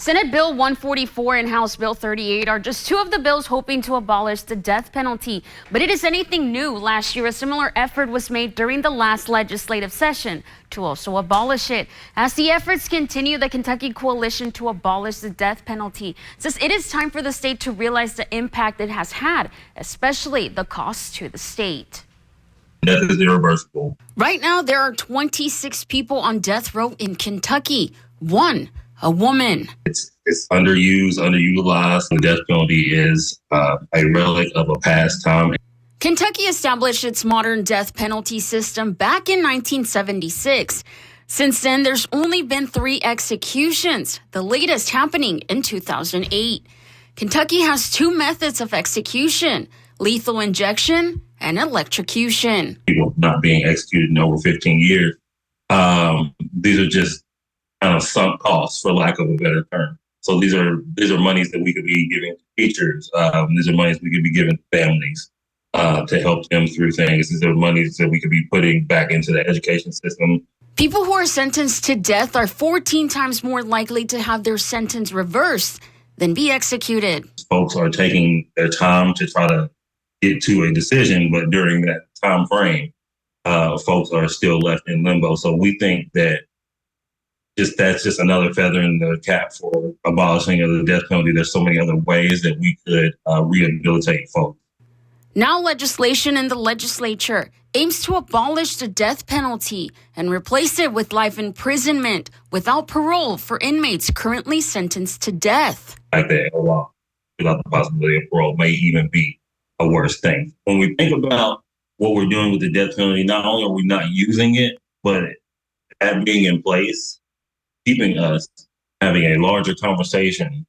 Senate Bill 144 and House Bill 38 are just two of the bills hoping to abolish the death penalty. But it is anything new. Last year, a similar effort was made during the last legislative session to also abolish it. As the efforts continue, the Kentucky Coalition to Abolish the Death Penalty says it is time for the state to realize the impact it has had, especially the costs to the state. Death is irreversible. Right now, there are 26 people on death row in Kentucky. One, a woman. It's underused, underutilized. The death penalty is a relic of a past time. Kentucky established its modern death penalty system back in 1976. Since then, there's only been 3 executions, the latest happening in 2008. Kentucky has 2 methods of execution: lethal injection and electrocution. People not being executed in over 15 years. These are just kind of sunk costs, for lack of a better term. So these are monies that we could be giving to teachers. These are monies we could be giving to families to help them through things. These are monies that we could be putting back into the education system. People who are sentenced to death are 14 times more likely to have their sentence reversed than be executed. Folks are taking their time to try to get to a decision, but during that time frame, folks are still left in limbo. So we think that that's just another feather in the cap for abolishing of the death penalty. There's so many other ways that we could rehabilitate folks. Now legislation in the legislature aims to abolish the death penalty and replace it with life imprisonment without parole for inmates currently sentenced to death. Like that, without the possibility of parole may even be a worse thing. When we think about what we're doing with the death penalty, not only are we not using it, but that being in place, keeping us having a larger conversation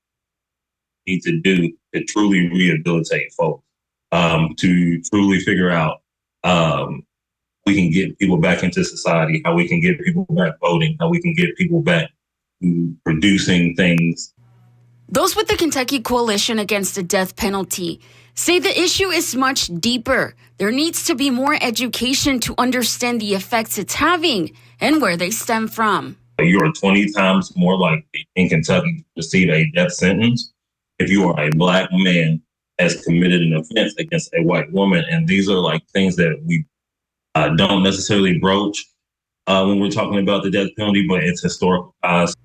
need to do to truly rehabilitate folks, to truly figure out we can get people back into society, how we can get people back voting, how we can get people back producing things. Those with the Kentucky Coalition Against the Death Penalty say the issue is much deeper. There needs to be more education to understand the effects it's having and where they stem from. You are 20 times more likely in Kentucky to receive a death sentence if you are a Black man has committed an offense against a white woman. And these are like things that we don't necessarily broach when we're talking about the death penalty, but it's historical ties.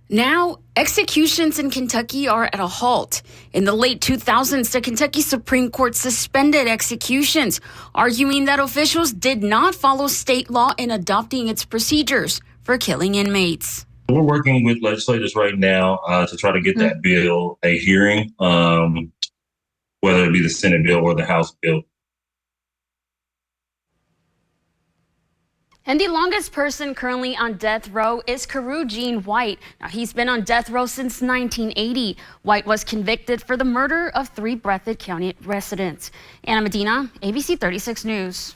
Now, executions in Kentucky are at a halt. In the late 2000s, the Kentucky Supreme Court suspended executions, arguing that officials did not follow state law in adopting its procedures for killing inmates. We're working with legislators right now to try to get that bill a hearing, whether it be the Senate bill or the House bill. And the longest person currently on death row is Carew Gene White. Now, he's been on death row since 1980. White was convicted for the murder of 3 Breathitt County residents. Anna Medina, ABC 36 News.